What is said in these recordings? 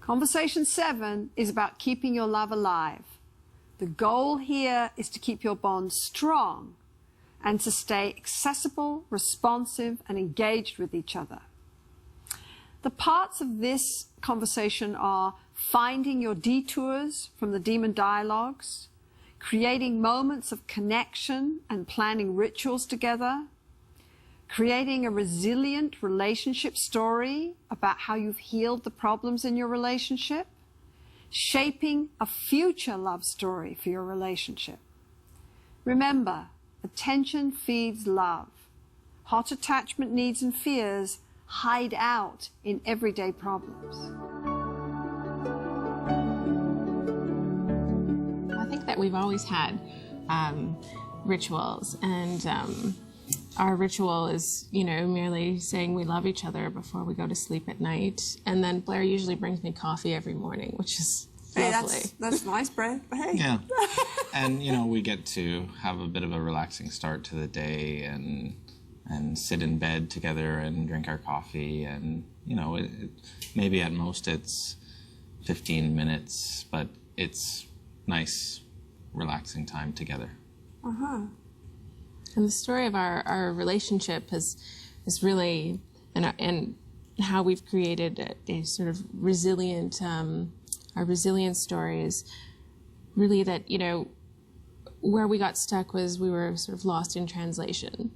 Conversation 7 is about keeping your love alive. The goal here is to keep your bond strong and to stay accessible, responsive, and engaged with each other. The parts of this conversation are finding your detours from the demon dialogues, creating moments of connection and planning rituals together, creating a resilient relationship story about how you've healed the problems in your relationship, shaping a future love story for your relationship. Remember, attention feeds love. Hot attachment needs and fears hide out in everyday problems. I think that we've always had rituals, and our ritual is, merely saying we love each other before we go to sleep at night. And then Blair usually brings me coffee every morning, which is lovely. Hey, that's nice, Brad. Hey. Yeah. And, we get to have a bit of a relaxing start to the day and sit in bed together and drink our coffee. And, maybe at most it's 15 minutes, but it's nice, relaxing time together. Uh-huh. And the story of our relationship is really, and how we've created a sort of resilient, our resilient story is really that, where we got stuck was we were sort of lost in translation.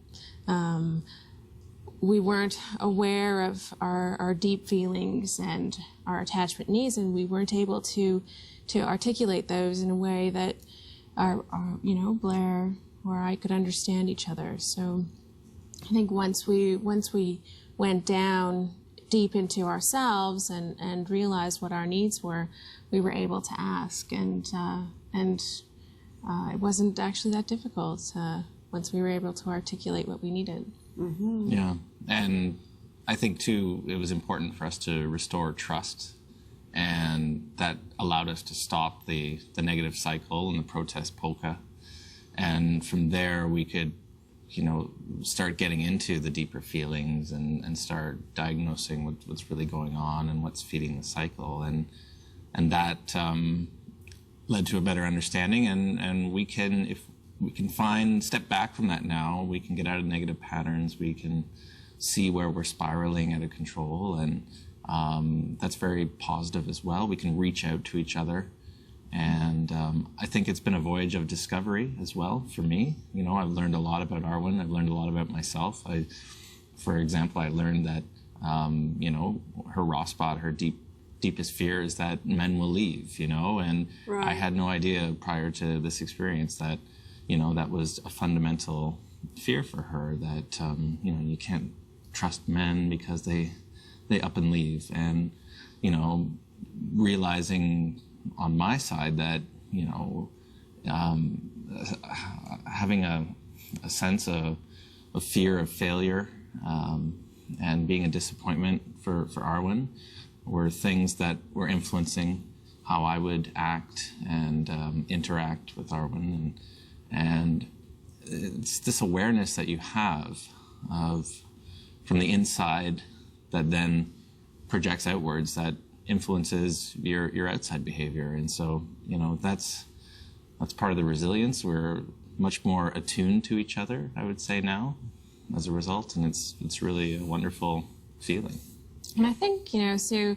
We weren't aware of our deep feelings and our attachment needs, and we weren't able to articulate those in a way that Blair or I could understand each other. So I think once we went down deep into ourselves and realized what our needs were, we were able to ask, and it wasn't actually that difficult once we were able to articulate what we needed. Mm-hmm. Yeah, and I think too it was important for us to restore trust, and that allowed us to stop the negative cycle and the protest polka. And from there, we could, start getting into the deeper feelings and start diagnosing what's really going on and what's feeding the cycle. And that led to a better understanding. And we can, if we can step back from that now, we can get out of negative patterns. We can see where we're spiraling out of control. And that's very positive as well. We can reach out to each other. And I think it's been a voyage of discovery as well for me. I've learned a lot about Arwen. I've learned a lot about myself. For example, I learned that, her raw spot, her deepest fear is that men will leave, and Right. I had no idea prior to this experience that, that was a fundamental fear for her, that, you can't trust men because they up and leave. And, realizing on my side that, having a sense of fear of failure and being a disappointment for Arwen were things that were influencing how I would act and interact with Arwen. And it's this awareness that you have from the inside that then projects outwards, that influences your outside behavior. And so, that's part of the resilience. We're much more attuned to each other, I would say, now as a result, and it's really a wonderful feeling. And I think, so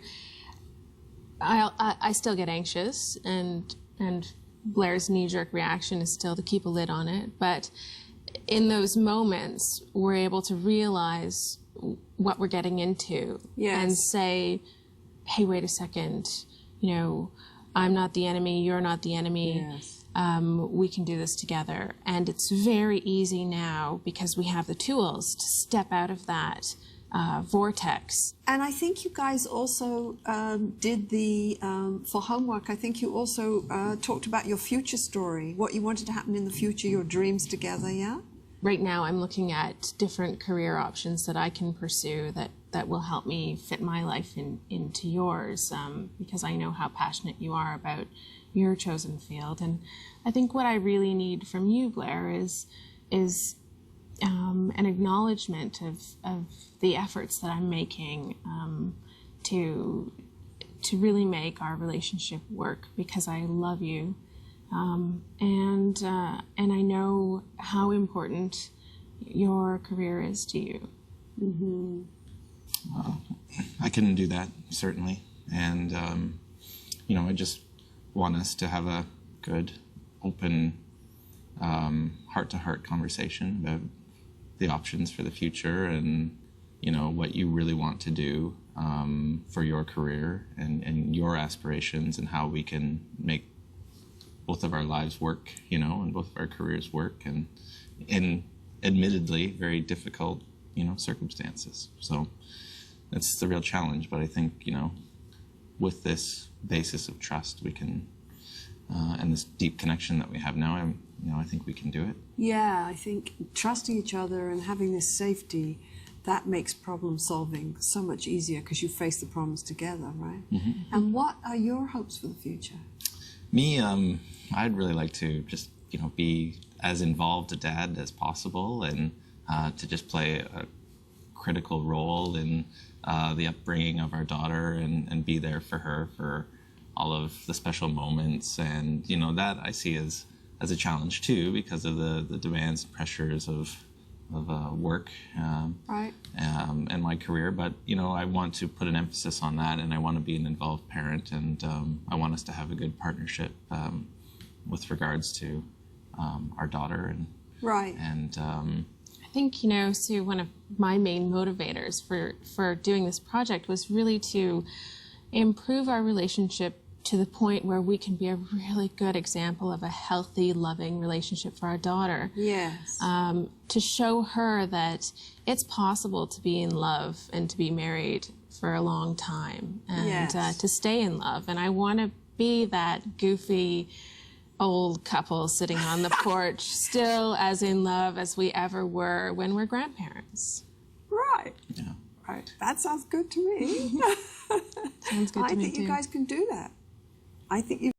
I still get anxious, and Blair's knee-jerk reaction is still to keep a lid on it, but in those moments we're able to realize what we're getting into. Yes. And say, hey, wait a second, I'm not the enemy, you're not the enemy. Yes. We can do this together. And it's very easy now, because we have the tools to step out of that vortex. And I think you guys also did for homework, I think you also talked about your future story, what you wanted to happen in the future, your dreams together, yeah? Right now I'm looking at different career options that I can pursue that will help me fit my life into yours, because I know how passionate you are about your chosen field. And I think what I really need from you, Blair, is an acknowledgement of the efforts that I'm making to really make our relationship work, because I love you, and I know how important your career is to you. Mm-hmm. I couldn't do that, certainly. And, I just want us to have a good, open, heart-to-heart conversation about the options for the future and, what you really want to do for your career and your aspirations, and how we can make both of our lives work, and both of our careers work, and in admittedly very difficult, circumstances. So that's the real challenge. But I think, with this basis of trust, we can, and this deep connection that we have now, I think we can do it. Yeah, I think trusting each other and having this safety, that makes problem solving so much easier, because you face the problems together, right? Mm-hmm. And what are your hopes for the future? Me, I'd really like to just, be as involved a dad as possible, and to just play a critical role in the upbringing of our daughter, and be there for her for all of the special moments. And, that I see as a challenge too, because of the demands and pressures of work Right. and my career. But, I want to put an emphasis on that, and I want to be an involved parent, and I want us to have a good partnership with regards to our daughter. And, Right. and I think, Sue, one of my main motivators for doing this project was really to improve our relationship to the point where we can be a really good example of a healthy, loving relationship for our daughter. Yes. To show her that it's possible to be in love and to be married for a long time, and Yes. To stay in love. And I want to be that goofy old couple sitting on the porch, still as in love as we ever were when we're grandparents. Right. yeah. Right. That sounds good to me. Sounds good I to me think you too. guys can do that. I think you